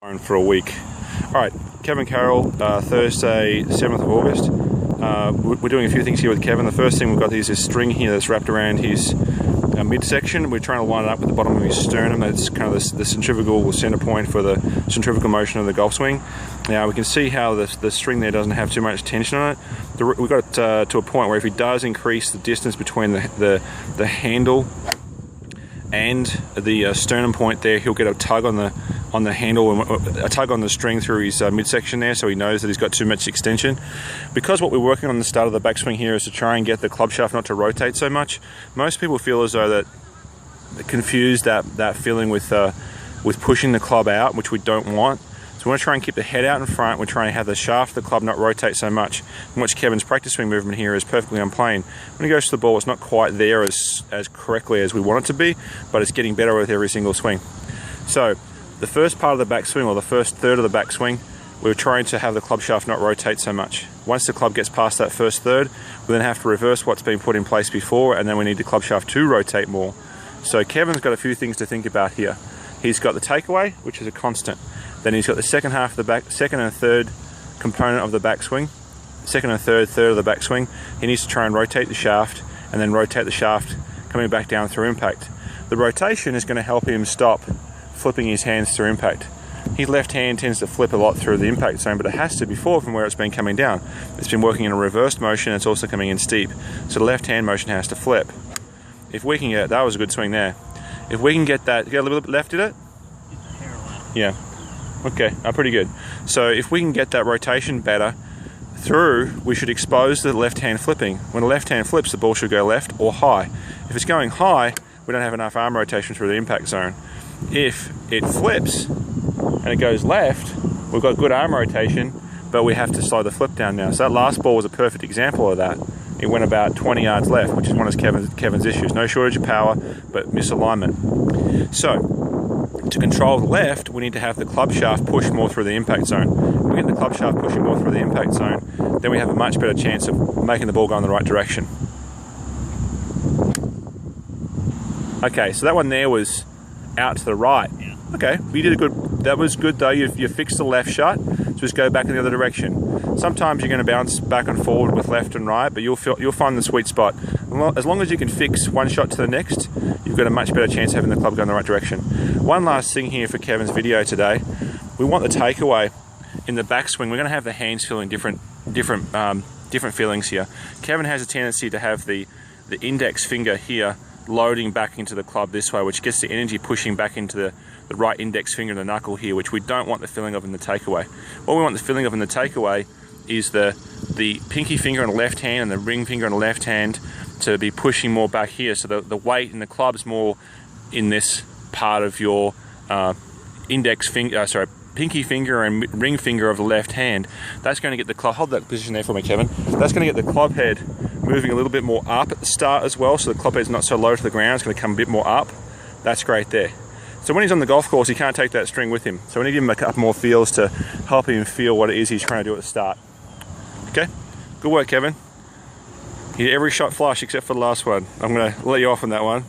For a week. Alright, Kevin Carroll, Thursday 7th of August. We're doing a few things here with Kevin. The first thing we've got is this string here that's wrapped around his midsection. We're trying to line it up with the bottom of his sternum. That's kind of the centrifugal center point for the centrifugal motion of the golf swing. Now we can see how the string there doesn't have too much tension on it. We've got it to a point where if he does increase the distance between the handle and the sternum point there, he'll get a tug on the handle, a tug on the string through his midsection there, so he knows that he's got too much extension. Because what we're working on the start of the backswing here is to try and get the club shaft not to rotate so much. Most people feel as though that confuse that feeling with pushing the club out, which we don't want. So we want to try and keep the head out in front. We're trying to have the shaft of the club not rotate so much. And watch Kevin's practice swing movement here is perfectly on plane. When he goes to the ball, it's not quite there as correctly as we want it to be, but it's getting better with every single swing. So the first part of the backswing, or the first third of the backswing, we're trying to have the club shaft not rotate so much. Once the club gets past that first third, we then have to reverse what's been put in place before, and then we need the club shaft to rotate more. So Kevin's got a few things to think about here. He's got the takeaway, which is a constant. Then he's got the second half of the second and third component of the backswing, second and third of the backswing. He needs to try and rotate the shaft, and then rotate the shaft coming back down through impact. The rotation is going to help him stop flipping his hands through impact. His left hand tends to flip a lot through the impact zone, but it has to before from where it's been coming down. It's been working in a reversed motion, it's also coming in steep. So the left hand motion has to flip. If we can get, that was a good swing there. If we can get that, get a little bit left, did it? Yeah. Okay, pretty good. So if we can get that rotation better through, we should expose the left hand flipping. When the left hand flips, the ball should go left or high. If it's going high, we don't have enough arm rotation through the impact zone. If it flips and it goes left, we've got good arm rotation, but we have to slow the flip down now. So that last ball was a perfect example of that. It went about 20 yards left, which is one of Kevin's issues. No shortage of power, but misalignment. So to control the left, we need to have the club shaft push more through the impact zone. If we get the club shaft pushing more through the impact zone, then we have a much better chance of making the ball go in the right direction. Okay, so that one there was out to the right. Yeah. Okay, you did a good, that was good though. You fixed the left shot, so just go back in the other direction. Sometimes you're going to bounce back and forward with left and right, but you'll find the sweet spot. As long as you can fix one shot to the next, you've got a much better chance of having the club go in the right direction. One last thing here for Kevin's video today. We want the takeaway in the backswing. We're going to have the hands feeling different feelings here. Kevin has a tendency to have the index finger here loading back into the club this way, which gets the energy pushing back into the right index finger and the knuckle here, which we don't want the feeling of in the takeaway. What we want the feeling of in the takeaway is the pinky finger on the left hand and the ring finger on the left hand to be pushing more back here, so the weight in the club's more in this part of your pinky finger and ring finger of the left hand. That's going to get the club, hold that position there for me, Kevin. That's going to get the club head moving a little bit more up at the start as well, so the club head's not so low to the ground, it's going to come a bit more up. That's great there. So when he's on the golf course, he can't take that string with him. So we need to give him a couple more feels to help him feel what it is he's trying to do at the start. Okay, good work, Kevin. He hit every shot flush except for the last one. I'm going to let you off on that one.